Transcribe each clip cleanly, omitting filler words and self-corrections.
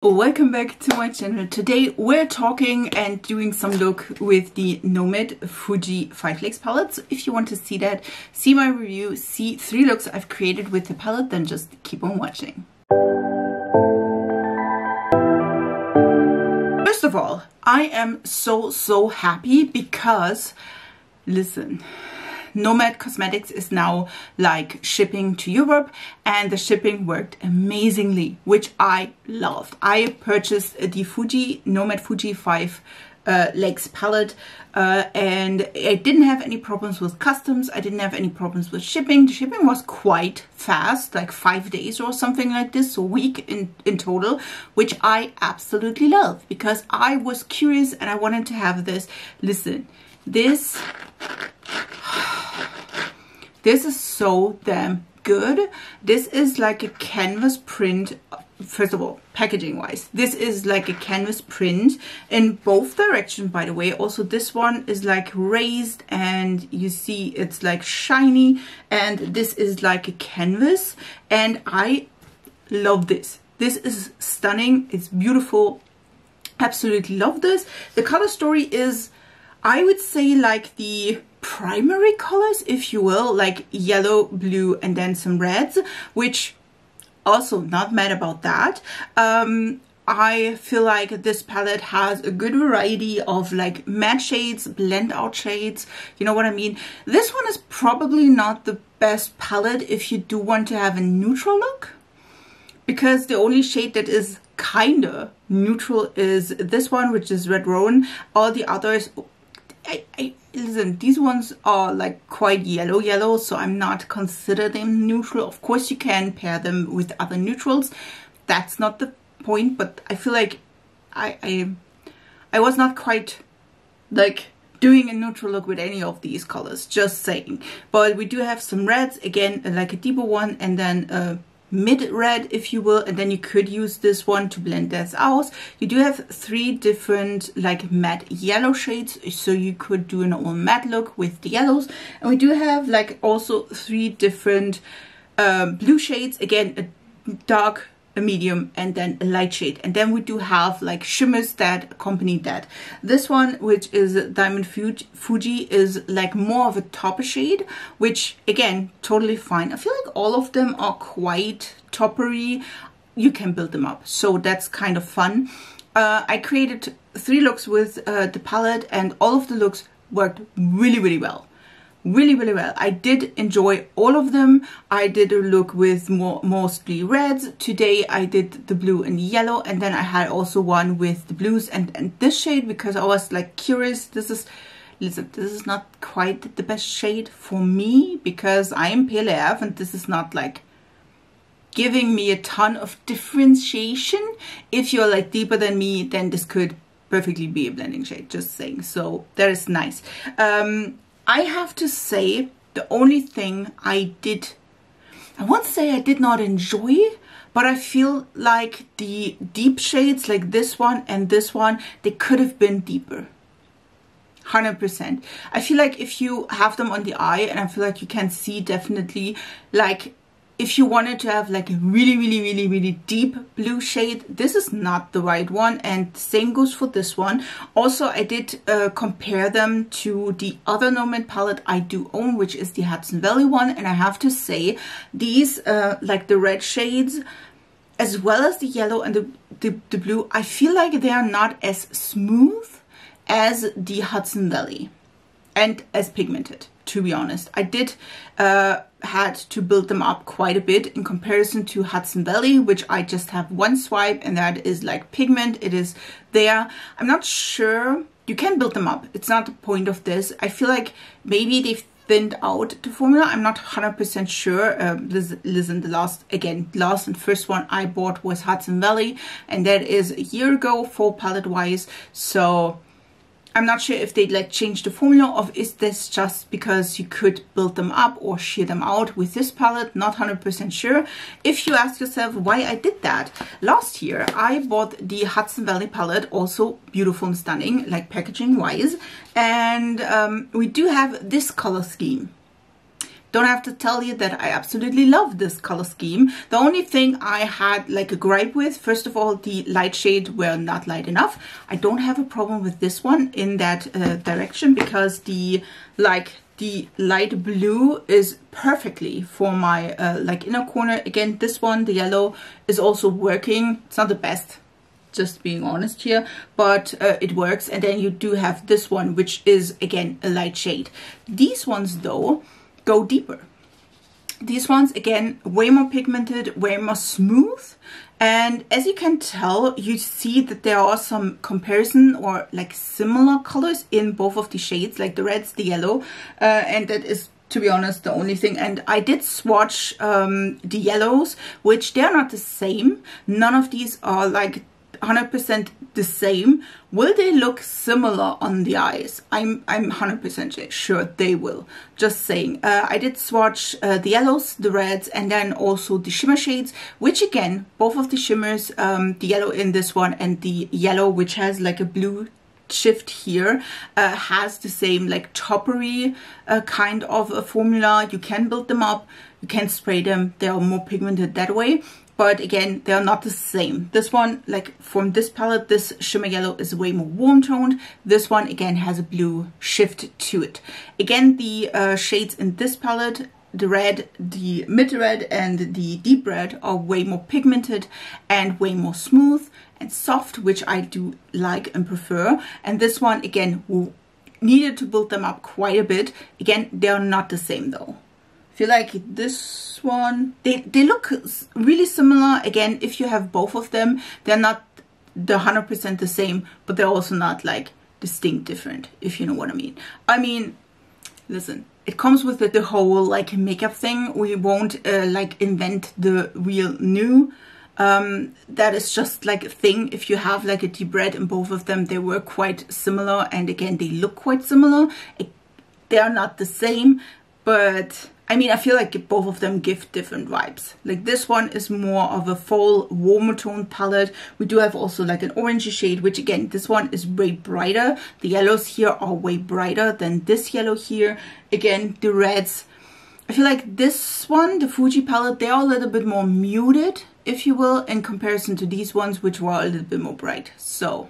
Welcome back to my channel. Today we're talking and doing some look with the Nomad Fuji 5 Lakes palette. So if you want to see that, see my review, see 3 looks I've created with the palette, then just keep on watching. First of all, I am so happy because, listen, Nomad Cosmetics is now like shipping to Europe, and the shipping worked amazingly, which I loved. I purchased the Nomad Fuji 5 Lakes palette and I didn't have any problems with customs. I didn't have any problems with shipping. The shipping was quite fast, like 5 days or something like this, a week in total, which I absolutely love because I was curious and I wanted to have this. Listen, this is so damn good. This is like a canvas print. First of all, packaging wise, this is like a canvas print in both directions, by the way. Also, this one is like raised and you see it's like shiny, and this is like a canvas, and I love this. This is stunning. It's beautiful. Absolutely love this. The color story is, I would say, like the primary colors, if you will, like yellow, blue, and then some reds, which also not mad about that. I feel like this palette has a good variety of like matte shades, blend out shades, you know what I mean. This one is probably not the best palette if you do want to have a neutral look, because the only shade that is kinda neutral is this one, which is Red Roan. All the others, listen, these ones are like quite yellow, so I'm not consider them neutral. Of course you can pair them with other neutrals, that's not the point, but I feel like I was not quite like doing a neutral look with any of these colors, just saying. But we do have some reds, again like a deeper one, and then a mid red, if you will, and then you could use this one to blend this out. You do have 3 different like matte yellow shades, so you could do an all matte look with the yellows. And we do have like also 3 different blue shades, again a dark, a medium, and then a light shade. And then we do have like shimmers that accompany that. This one, which is Diamond Fuji, is like more of a topper shade, which again, totally fine. I feel like all of them are quite toppery. You can build them up, so that's kind of fun. I created 3 looks with the palette, and all of the looks worked really well. Really well. I did enjoy all of them. I did a look with mostly reds. Today I did the blue and yellow, and then I had also one with the blues and this shade, because I was like curious. Listen, this is not quite the best shade for me because I am pale AF, and this is not like giving me a ton of differentiation. If you're like deeper than me, then this could perfectly be a blending shade, just saying. So that is nice. I have to say, the only thing I won't say I did not enjoy, but I feel like the deep shades like this one and this one, they could have been deeper. 100%. I feel like if you have them on the eye, and I feel like you can see definitely, like if you wanted to have like a really deep blue shade, this is not the right one, and the same goes for this one. Also, I did compare them to the other Nomad palette I do own, which is the Hudson Valley one, and I have to say these like the red shades as well as the yellow and the blue, I feel like they are not as smooth as the Hudson Valley and as pigmented, to be honest. I did had to build them up quite a bit in comparison to Hudson Valley, which I just have one swipe, and that is like pigment. It is there. I'm not sure. You can build them up. It's not the point of this. I feel like maybe they've thinned out the formula. I'm not 100% sure. Listen, the last and first one I bought was Hudson Valley, and that is a year ago for palette wise. So I'm not sure if they'd like change the formula, or is this just because you could build them up or shear them out with this palette. Not 100% sure. If you ask yourself why I did that, last year I bought the Hudson Valley palette, also beautiful and stunning, like packaging wise, and we do have this color scheme. don't have to tell you that I absolutely love this color scheme. The only thing I had like a gripe with, first of all, the light shade were not light enough. I don't have a problem with this one in that direction, because the light blue is perfectly for my like inner corner. Again, this one, the yellow, is also working. It's not the best, just being honest here, but it works. And then you do have this one, which is again a light shade. These ones though go deeper. These ones again way more pigmented, way more smooth, and as you can tell, you see that there are some comparison or like similar colors in both of the shades, like the reds, the yellow, and that is, to be honest, the only thing. And I did swatch the yellows, which they're not the same. None of these are like 100% the same. Will they look similar on the eyes? I'm 100% sure they will. Just saying. I did swatch the yellows, the reds, and then also the shimmer shades, which again, both of the shimmers, the yellow in this one and the yellow which has like a blue shift here, has the same like toppery kind of a formula. You can build them up, you can spray them, they are more pigmented that way. But again, they're not the same. This one, like from this palette, this shimmer yellow is way more warm toned. This one again has a blue shift to it. Again, the shades in this palette, the red, the mid red and the deep red, are way more pigmented and way more smooth and soft, which I do like and prefer. And this one again needed to build them up quite a bit. Again, they're not the same though. Feel like this one, they look really similar. Again, if you have both of them, they're not the 100% the same, but they're also not like distinct different, if you know what I mean. I mean, listen, it comes with the whole like makeup thing. We won't like invent the wheel new. That is just like a thing. If you have like a deep red in both of them, they were quite similar, and again, they look quite similar. They are not the same, but I mean, I feel like both of them give different vibes. Like this one is more of a fall warmer tone palette. We do have also like an orangey shade, which again, this one is way brighter. The yellows here are way brighter than this yellow here. Again, the reds, I feel like this one, the Fuji palette, they are a little bit more muted, if you will, in comparison to these ones, which were a little bit more bright. So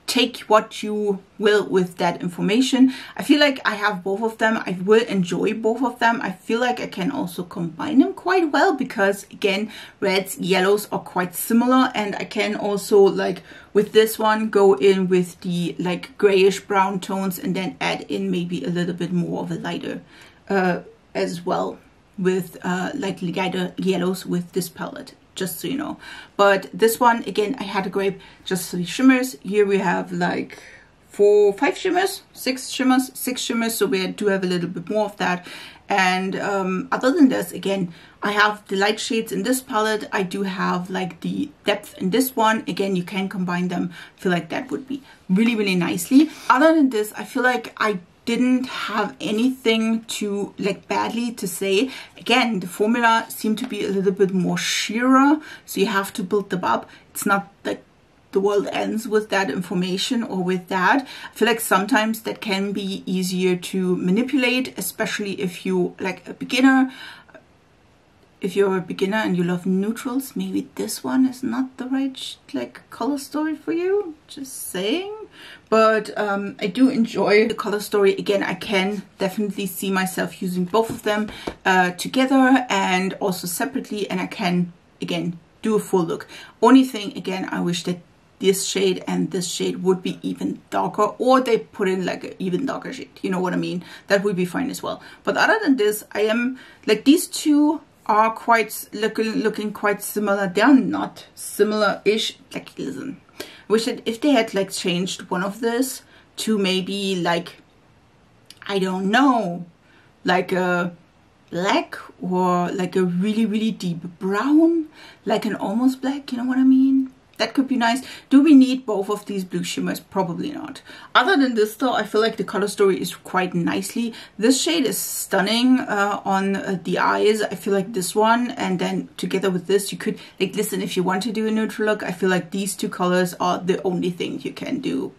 take what you will with that information. I feel like I have both of them. I will enjoy both of them. I feel like I can also combine them quite well, because again, reds, yellows are quite similar, and I can also like with this one go in with the like grayish brown tones and then add in maybe a little bit more of a lighter as well with like lighter yellows with this palette, just so you know. But this one, again, I had to grab just 3 shimmers. Here we have like 6 shimmers, so we do have a little bit more of that. And other than this, again, I have the light shades in this palette. I do have like the depth in this one. Again, you can combine them. I feel like that would be really, really nicely. Other than this, I feel like I didn't have anything to like badly to say. Again, the formula seemed to be a little bit more sheerer, so you have to build them up. It's not like the world ends with that information or with that. I feel like sometimes that can be easier to manipulate, especially if you like a beginner. If you're a beginner and you love neutrals, maybe this one is not the right like color story for you, just saying. But I do enjoy the color story. Again, I can definitely see myself using both of them together and also separately, and I can again do a full look. Only thing, again, I wish that this shade and this shade would be even darker, or they put in like an even darker shade, you know what I mean? That would be fine as well. But other than this, I am like, these two are quite looking quite similar. They're not similar-ish. Like, listen, I wish that if they had like changed one of this to maybe like, I don't know, like a black or like a really, really deep brown, like an almost black, you know what I mean? That could be nice. Do we need both of these blue shimmers? Probably not. Other than this though, I feel like the color story is quite nicely. This shade is stunning on the eyes. I feel like this one, and then together with this, you could, like, listen, if you want to do a neutral look, I feel like these two colors are the only thing you can do.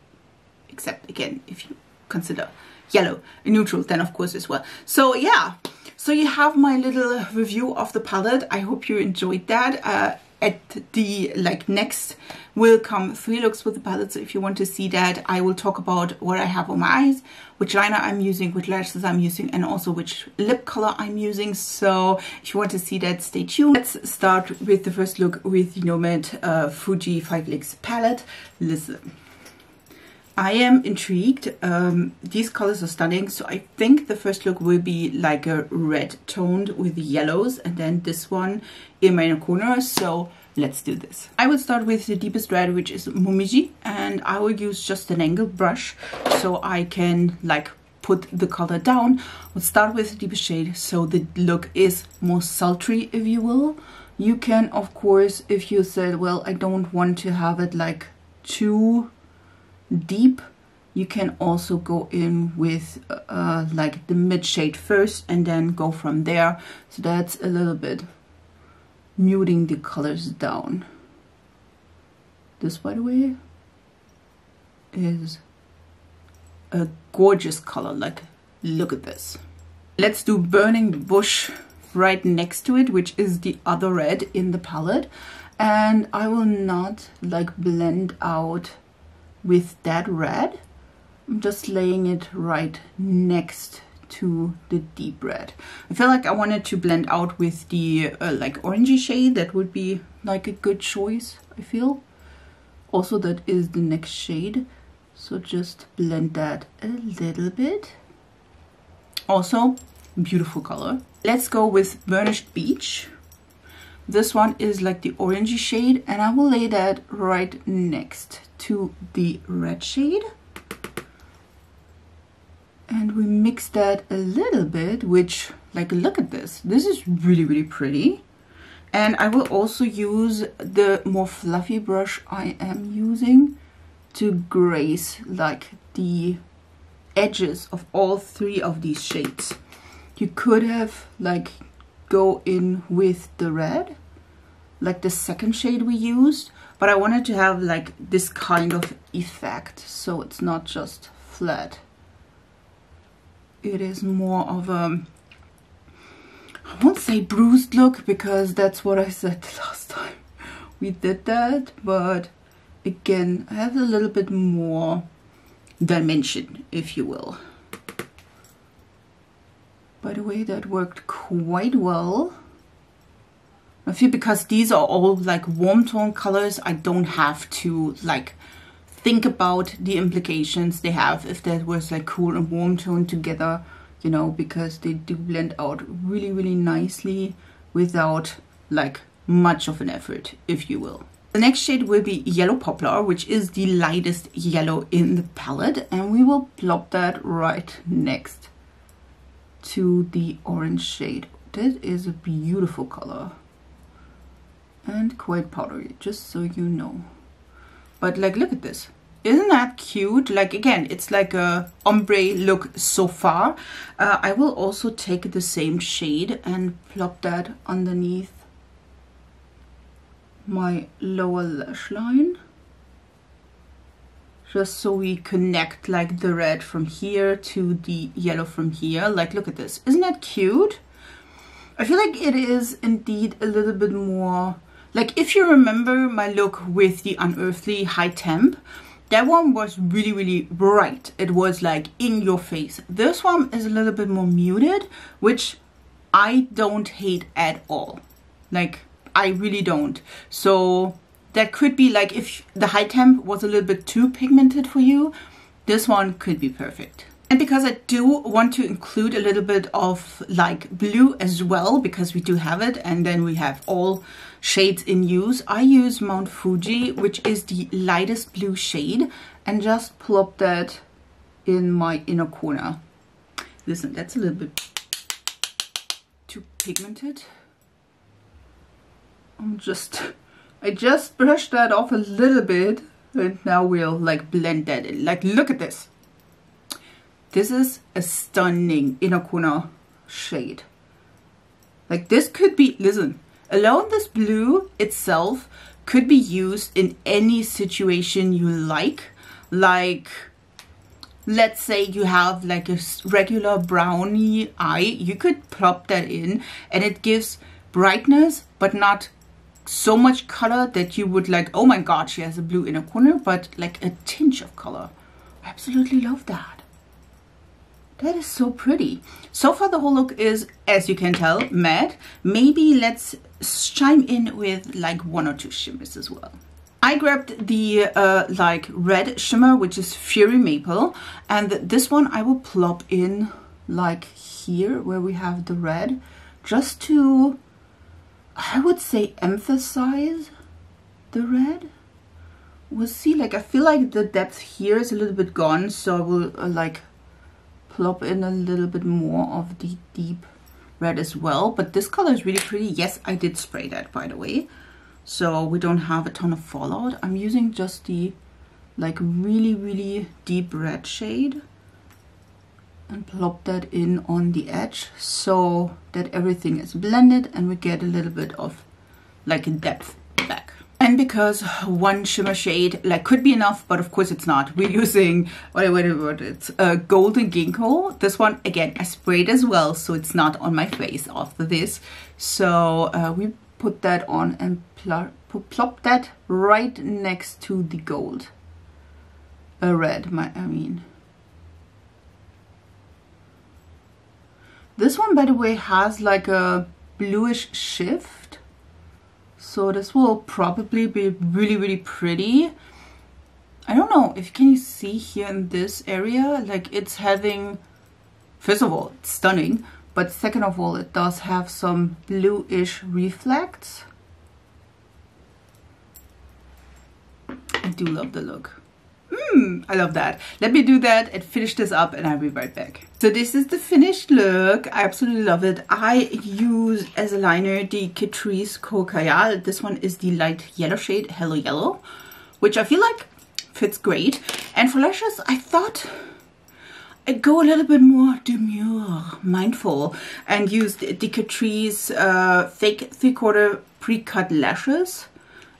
Except again, if you consider yellow a neutral then of course as well. So yeah, so you have my little review of the palette. I hope you enjoyed that. At the next will come 3 looks with the palette, so if you want to see that, I will talk about what I have on my eyes, which liner I'm using, which lashes I'm using, and also which lip color I'm using. So if you want to see that, stay tuned. Let's start with the first look with the Nomad Fuji 5 Lakes palette. Listen, I am intrigued. These colors are stunning, so I think the first look will be like a red toned with yellows, and then this one in my inner corner. So let's do this. I will start with the deepest red, which is Momiji, and I will use just an angled brush so I can like put the color down. We'll start with the deepest shade, so the look is more sultry, if you will. You can, of course, if you said, well, I don't want to have it like too deep, you can also go in with like the mid shade first and then go from there. So that's a little bit muting the colors down. This, by the way, is a gorgeous color. Like, look at this. Let's do Burning the Bush right next to it, which is the other red in the palette, and I will not like blend out with that red. I'm just laying it right next to the deep red. I feel like I wanted to blend out with the like orangey shade. That would be like a good choice, I feel. Also, that is the next shade, so just blend that a little bit. Also, beautiful color. Let's go with Burnished Beach. This one is like the orangey shade, and I will lay that right next to the red shade. And we mix that a little bit, which, like, look at this. This is really, really pretty. And I will also use the more fluffy brush I am using to grace like the edges of all 3 of these shades. You could have like go in with the red, like the second shade we used, but I wanted to have like this kind of effect, so it's not just flat. It is more of a, I won't say bruised look, because that's what I said the last time we did that, but again, I have a little bit more dimension, if you will. By the way, that worked quite well. I feel because these are all like warm tone colors, I don't have to like think about the implications they have if that was like cool and warm tone together, you know, because they do blend out really, really nicely without like much of an effort, if you will. The next shade will be Yellow Poplar, which is the lightest yellow in the palette, and we will plop that right next to the orange shade. This is a beautiful color and quite powdery, just so you know. But like, look at this. Isn't that cute? Like, again, it's like a ombre look so far. I will also take the same shade and plop that underneath my lower lash line, just so we connect like the red from here to the yellow from here. Like, look at this. Isn't that cute? I feel like it is indeed a little bit more, like, if you remember my look with the Unearthly High Temp, that one was really, really bright. It was like in your face. This one is a little bit more muted, which I don't hate at all. Like, I really don't. So that could be like, if the High Temp was a little bit too pigmented for you, this one could be perfect. And because I do want to include a little bit of like blue as well, because we do have it, and then we have all shades in use, I use Mount Fuji, which is the lightest blue shade, and just plop that in my inner corner. Listen, that's a little bit too pigmented. I just brushed that off a little bit, and now we'll like blend that in. Like, look at this. This is a stunning inner corner shade. Like, this could be, listen, alone this blue itself could be used in any situation you like let's say you have like a regular brownie eye, you could plop that in and it gives brightness, but not so much color that you would like, oh my god, she has a blue inner corner, but like a tinge of color. I absolutely love that. That is so pretty. So far the whole look is, as you can tell, matte. Maybe let's chime in with like 1 or 2 shimmers as well. I grabbed the like red shimmer, which is Fury Maple, and this one I will plop in like here where we have the red, just to, I would say, emphasize the red. We'll see, like I feel like the depth here is a little bit gone, so I will like plop in a little bit more of the deep red as well. But this color is really pretty. Yes, I did spray that, by the way, so we don't have a ton of fallout. I'm using just the like really deep red shade and plop that in on the edge so that everything is blended and we get a little bit of like a depth back. And because 1 shimmer shade like could be enough, but of course it's not. We're using whatever it's Golden Ginkgo. This one again I sprayed as well, so it's not on my face after this. So we put that on and plop that right next to the gold red. I mean, this one, by the way, has like a bluish shift. So this will probably be really pretty. I don't know if can you see here in this area, like it's having, first of all, it's stunning, but second of all, it does have some bluish reflects. I do love the look. I love that. Let me do that and finish this up and I'll be right back. So this is the finished look. I absolutely love it. I use as a liner the Catrice Cocaille. This one is the light yellow shade, Hello Yellow, which I feel like fits great. And for lashes, I thought I'd go a little bit more demure, mindful, and use the Catrice fake 3/4 pre-cut lashes.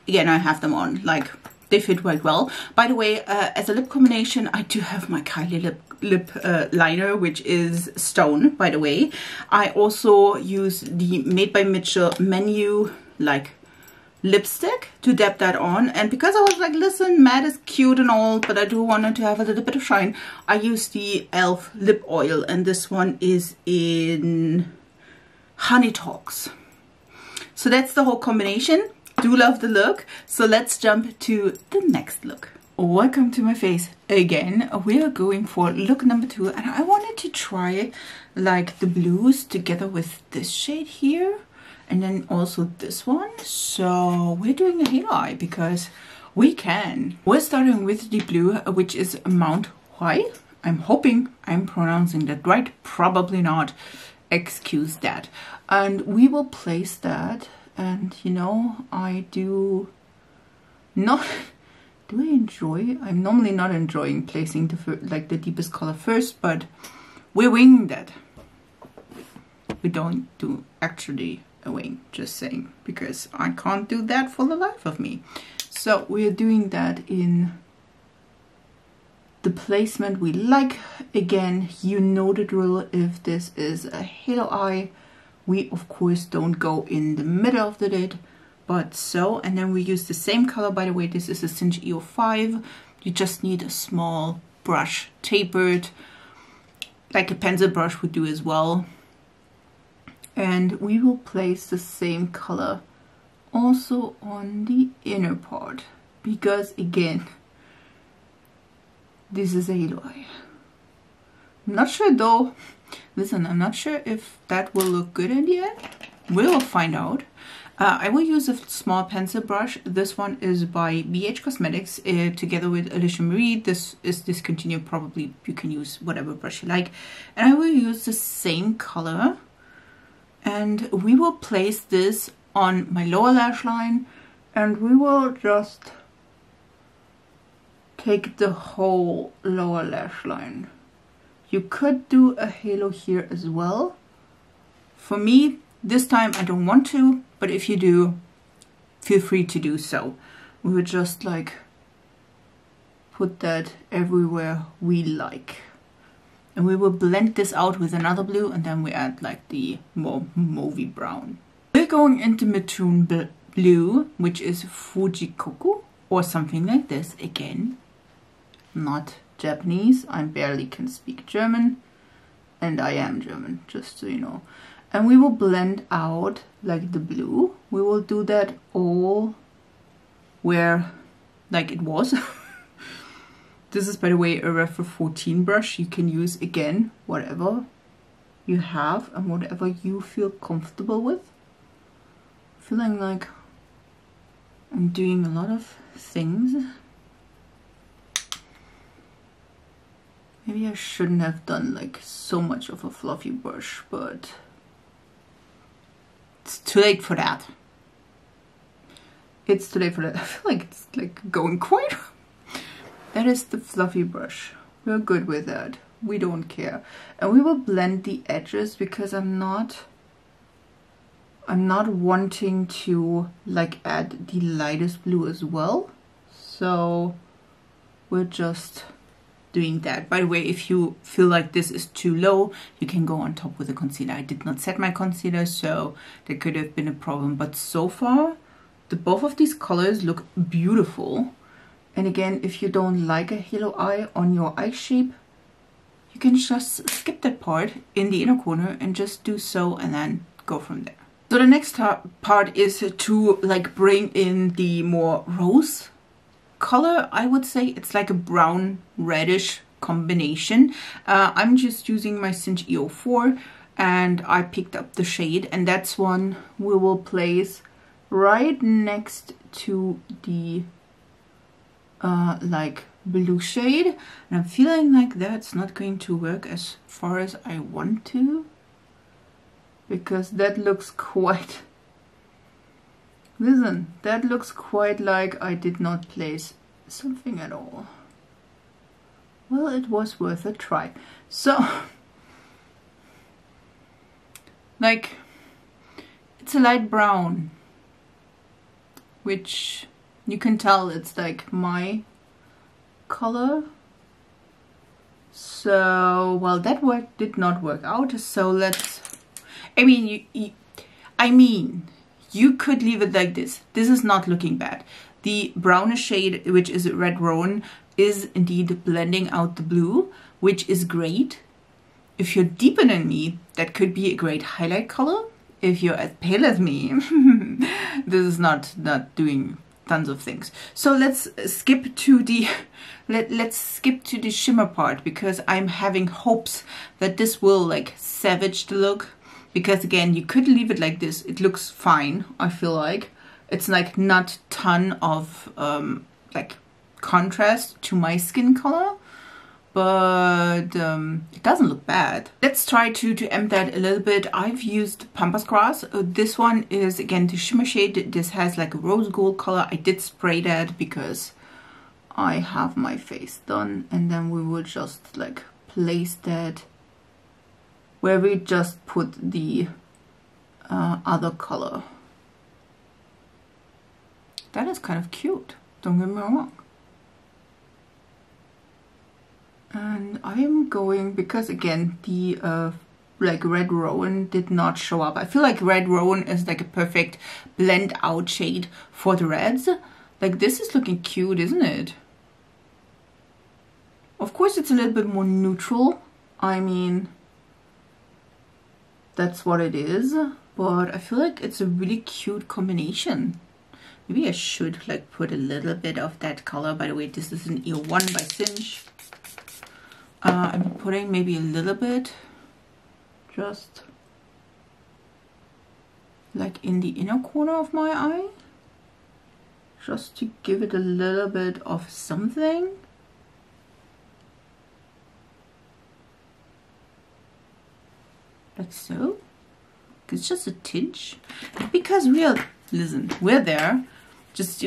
Again, I have them on, like, they fit quite well. By the way, as a lip combination, I do have my Kylie lip liner, which is Stone, by the way. I also use the Made by Mitchell Menu, like, lipstick to dab that on. And because I was like, listen, matte is cute and all, but I do want it to have a little bit of shine, I use the e.l.f. lip oil, and this one is in Honey Talks. So that's the whole combination. Do love the look. So let's jump to the next look. Welcome to my face again. We are going for look number 2, and I wanted to try like the blues together with this shade here, and then also this one. So we're doing a halo eye because we can. We're starting with the blue, which is Mount High. I'm hoping I'm pronouncing that right. Probably not. Excuse that. And we will place that. And you know, I do not. Do I enjoy? I'm normally not enjoying placing the deepest color first, but we're winging that. We don't do actually a wing, just saying, because I can't do that for the life of me. So we're doing that in the placement we like. Again, you know the drill. If this is a halo eye, we of course don't go in the middle of the lid, but so. And then we use the same color, by the way. This is a Cinch EO5. You just need a small brush, tapered, like a pencil brush would do as well. And we will place the same color also on the inner part, because again, this is a halo eye. I'm not sure though. Listen, I'm not sure if that will look good in the end. We'll find out. I will use a small pencil brush. This one is by BH Cosmetics together with Alicia Marie. This is discontinued. Probably you can use whatever brush you like. And I will use the same color. And we will place this on my lower lash line. And we will just take the whole lower lash line. You could do a halo here as well. For me, this time I don't want to, but if you do, feel free to do so. We would just like put that everywhere we like. And we will blend this out with another blue, and then we add like the more mauvey brown. We're going into Mattoon blue, which is Fuji Cocoa or something like this. Again, not Japanese. I barely can speak German, and I am German, just so you know. And we will blend out like the blue. We will do that all where like it was. This is, by the way, a Refer 14 brush. You can use, again, whatever you have and whatever you feel comfortable with. Feeling like I'm doing a lot of things. Maybe I shouldn't have done like so much of a fluffy brush, but it's too late for that. It's too late for that. I feel like it's like going quite... That is the fluffy brush. We're good with that. We don't care. And we will blend the edges because I'm not wanting to like add the lightest blue as well. So we're just doing that. By the way, if you feel like this is too low, you can go on top with a concealer. I did not set my concealer, so that could have been a problem. But so far, both of these colors look beautiful. And again, if you don't like a halo eye on your eye shape, you can just skip that part in the inner corner and just do so and then go from there. So the next part is to like bring in the more rose color. I would say it's like a brown reddish combination. I'm just using my Cinch EO4 and I picked up the shade, and that's one we will place right next to the like blue shade, and I'm feeling like that's not going to work as far as I want to, because that looks quite, listen, that looks quite like I did not place something at all. Well, it was worth a try. So like it's a light brown, which you can tell it's like my color. So, well, that did not work out. So let's, I mean, you could leave it like this. This is not looking bad. The brownish shade, which is Red Rowan, is indeed blending out the blue, which is great. If you're deeper than me, that could be a great highlight color. If you're as pale as me, this is not doing tons of things. So let's skip to the let's skip to the shimmer part, because I'm having hopes that this will like savage the look. Because again, you could leave it like this. It looks fine. I feel like it's like not ton of like contrast to my skin color, but it doesn't look bad. Let's try to amp that a little bit. I've used Pampas Grass. This one is again the shimmer shade. This has like a rose gold color. I did spray that because I have my face done, and then we will just like place that where we just put the other color. That is kind of cute, don't get me wrong. And I am going, because again the like Red Rowan did not show up. I feel like Red Rowan is like a perfect blend out shade for the reds. Like this is looking cute, isn't it? Of course it's a little bit more neutral. I mean, that's what it is, but I feel like it's a really cute combination. Maybe I should like put a little bit of that color. By the way, this is an EO1 by Cinch. I'm putting maybe a little bit just like in the inner corner of my eye, just to give it a little bit of something. Like so. It's just a tinge, because we're there just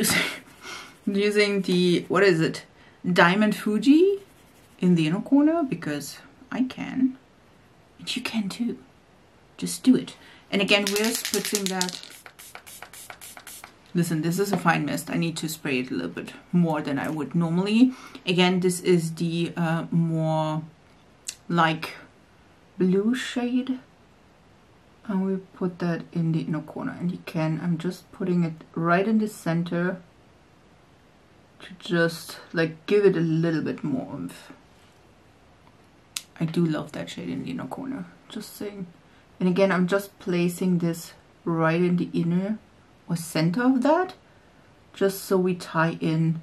using the, what is it, Diamond Fuji in the inner corner, because I can, and you can too. Just do it. And again, we're spritzing that Listen, this is a fine mist. I need to spray it a little bit more than I would normally. Again, this is the more like blue shade. And we put that in the inner corner. And you can, I'm just putting it right in the center to just like give it a little bit more oomph. I do love that shade in the inner corner, just saying. And again, I'm just placing this right in the inner or center of that, just so we tie in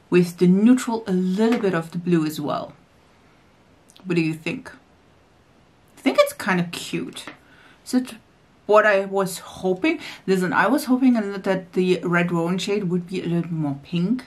with the neutral a little bit of the blue as well. What do you think? I think it's kind of cute. Is it what I was hoping? Listen, I was hoping that the Red Rowan shade would be a little more pink,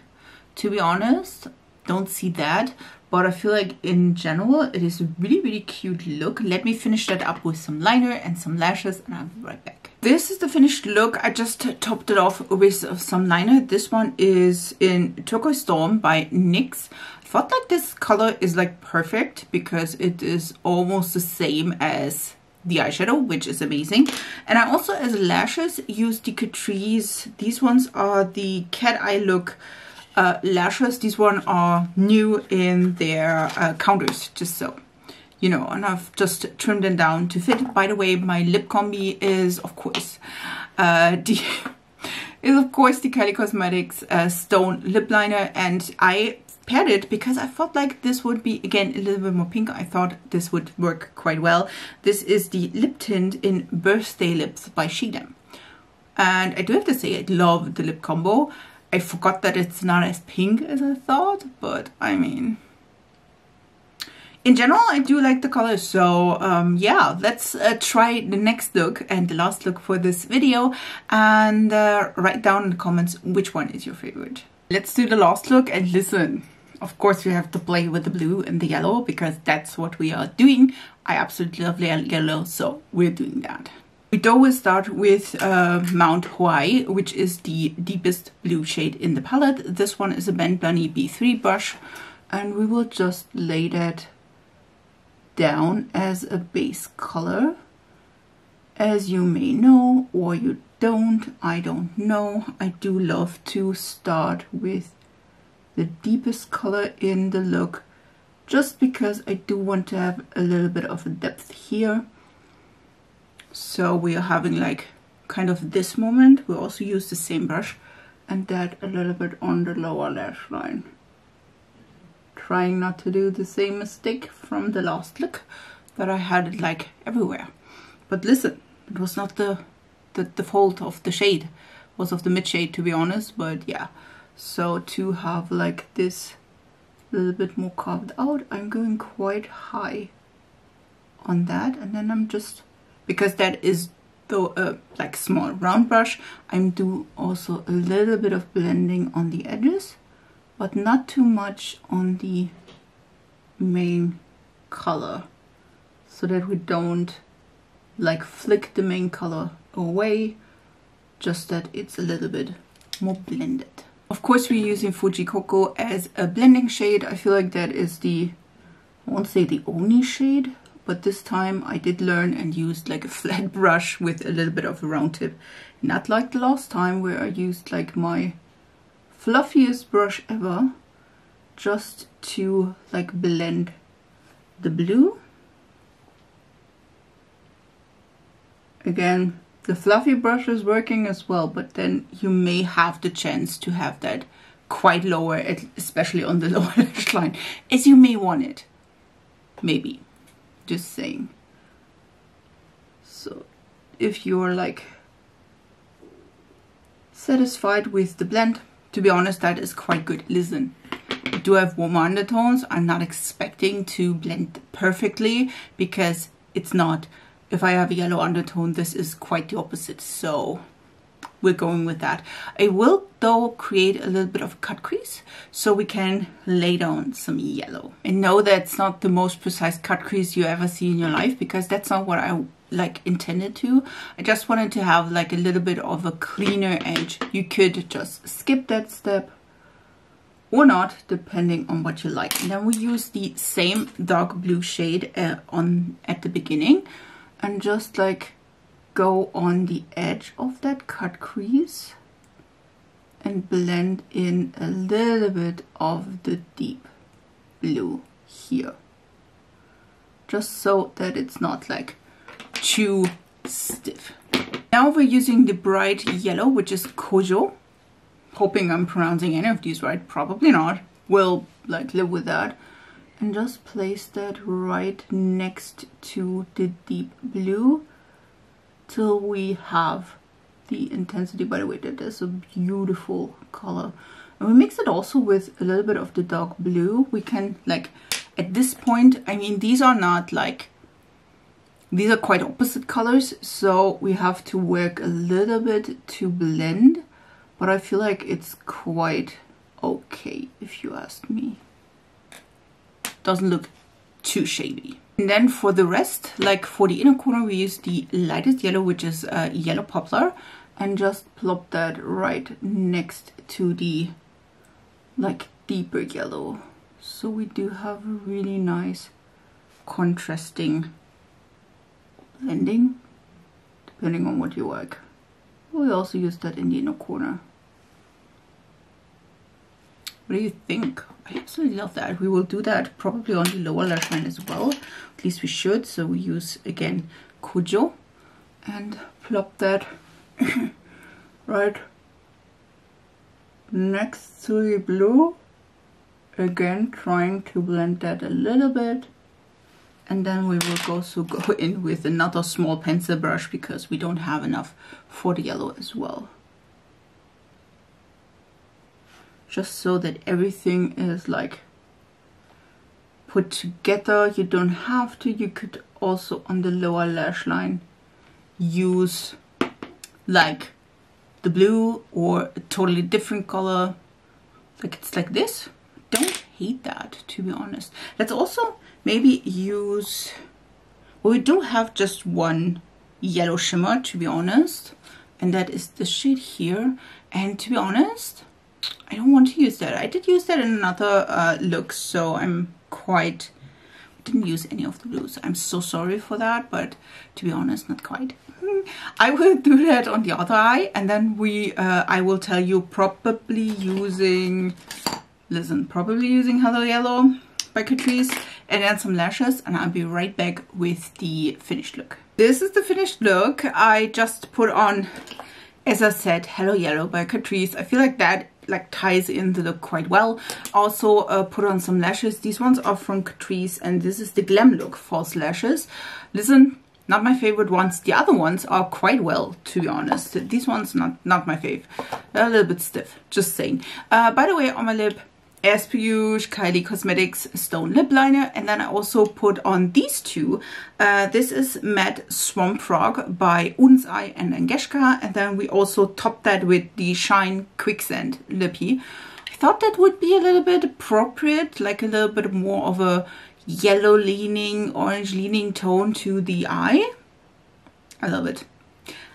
to be honest. Don't see that, but I feel like in general it is a really, really cute look. Let me finish that up with some liner and some lashes, and I'll be right back. This is the finished look. I just topped it off with some liner. This one is in Turquoise Storm by NYX. I felt like this color is like perfect because it is almost the same as the eyeshadow, which is amazing. And I also, as lashes, used the Catrice. These ones are the Cat Eye Look lashes. These ones are new in their counters, just so you know, and I've just trimmed them down to fit. By the way, my lip combi is of course the Kylie Cosmetics Stone lip liner, and I paired it because I felt like this would be, again, a little bit more pink. I thought this would work quite well. This is the lip tint in Birthday Lips by Sheedem, and I do have to say I love the lip combo. I forgot that it's not as pink as I thought, but I mean, in general, I do like the color. So yeah, let's try the next look and the last look for this video, and write down in the comments which one is your favorite. Let's do the last look, and listen, of course we have to play with the blue and the yellow because that's what we are doing. I absolutely love yellow, so we're doing that. We will start with Mount Hawaii, which is the deepest blue shade in the palette. This one is a Bend Bunny B3 brush, and we will just lay that down as a base color. As you may know, or you don't, I don't know, I do love to start with the deepest color in the look, just because I do want to have a little bit of a depth here. So we are having like kind of this moment. We also use the same brush and that a little bit on the lower lash line. Trying not to do the same mistake from the last look that I had it like everywhere. But listen, it was not the fault of the shade, it was of the mid shade, to be honest. But yeah, so to have like this a little bit more carved out, I'm going quite high on that, and then I'm just, because that is the like small round brush, I'm do also a little bit of blending on the edges, but not too much on the main color, so that we don't like flick the main color away, just that it's a little bit more blended. Of course, we're using Fuji Cocoa as a blending shade. I feel like that is the, I won't say the only shade, but this time I did learn and used like a flat brush with a little bit of a round tip, not like the last time where I used like my fluffiest brush ever just to like blend the blue. Again, the fluffy brush is working as well, but then you may have the chance to have that quite lower, especially on the lower lash line, as you may want it. Maybe, just saying. So if you're like satisfied with the blend, to be honest, that is quite good. Listen, I do have warm undertones. I'm not expecting to blend perfectly because it's not. If I have a yellow undertone, this is quite the opposite. So we're going with that. I will though create a little bit of a cut crease so we can lay down some yellow. And no, that's not the most precise cut crease you ever see in your life, because that's not what I like intended to. I just wanted to have like a little bit of a cleaner edge. You could just skip that step or not, depending on what you like. And then we use the same dark blue shade at the beginning, and just like go on the edge of that cut crease and blend in a little bit of the deep blue here, just so that it's not like too stiff. Now we're using the bright yellow, which is XOXO. Hoping I'm pronouncing any of these right, probably not. We'll like live with that. And just place that right next to the deep blue till we have the intensity. By the way, that is a beautiful color. And we mix it also with a little bit of the dark blue. We can like, at this point, I mean, these are not like, these are quite opposite colors, so we have to work a little bit to blend, but I feel like it's quite okay if you ask me. Doesn't look too shady. And then for the rest, like for the inner corner, we use the lightest yellow, which is yellow poplar, and just plop that right next to the like deeper yellow. So we do have a really nice contrasting blending, depending on what you like. We also use that in the inner corner. What do you think? I absolutely love that. We will do that probably on the lower lash line as well. At least we should. So we use, again, XOXO and plop that right next to the blue. Again, trying to blend that a little bit. And then we will also go in with another small pencil brush because we don't have enough for the yellow as well. Just so that everything is like put together. You don't have to. You could also on the lower lash line use like the blue or a totally different color. Like it's like this. Don't hate that, to be honest. Let's also maybe use, well, we do have just one yellow shimmer, to be honest, and that is the shade here. And to be honest, I don't want to use that. I did use that in another look, so I'm quite, didn't use any of the blues. I'm so sorry for that, but to be honest, not quite. I will do that on the other eye, and then I will tell you probably using, listen, probably using Hello Yellow by Catrice, and then some lashes, and I'll be right back with the finished look. This is the finished look. I just put on, as I said, Hello Yellow by Catrice. I feel like that like ties in the look quite well. Also put on some lashes. These ones are from Catrice, and this is the Glam Look false lashes. Listen, not my favorite ones. The other ones are quite well, to be honest. These ones not my fave. They're a little bit stiff, just saying. By the way, on my lip, as per usual, Kylie Cosmetics Stone Lip Liner. And then I also put on these two. This is Matte Swamp Frog by Untitled and Agnieszka. And then we also topped that with the Shine Quicksand Lippy. I thought that would be a little bit appropriate, like a little bit more of a yellow leaning, orange leaning tone to the eye. I love it.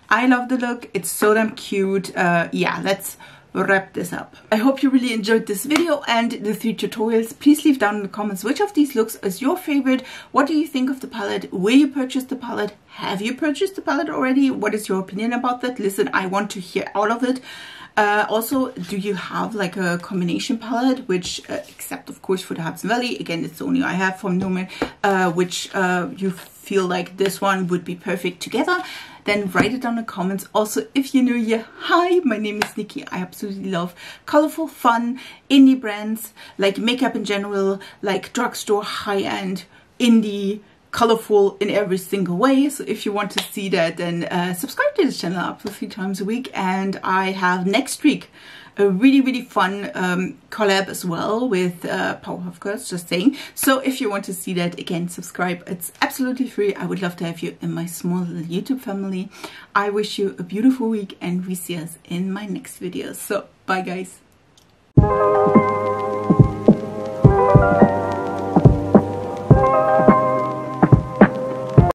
I love the look. It's so damn cute. Yeah, let's wrap this up. I hope you really enjoyed this video and the 3 tutorials. Please leave down in the comments which of these looks is your favorite. What do you think of the palette? Will you purchase the palette? Have you purchased the palette already? What is your opinion about that? Listen, I want to hear all of it. Also, do you have like a combination palette, which except of course for the Hudson Valley, again it's the only I have from Nomad, which you feel like this one would be perfect together? Then write it down in the comments. Also, if you're new here, hi, my name is Nikki. I absolutely love colorful, fun, indie brands, like makeup in general, like drugstore, high-end, indie, colorful in every single way. So if you want to see that, then subscribe to this channel up to 3 times a week. And I have next week a really fun collab as well with Powerpuff Girls, just saying. So if you want to see that, again, subscribe. It's absolutely free. I would love to have you in my small little YouTube family. I wish you a beautiful week, and we see us in my next video. So bye guys.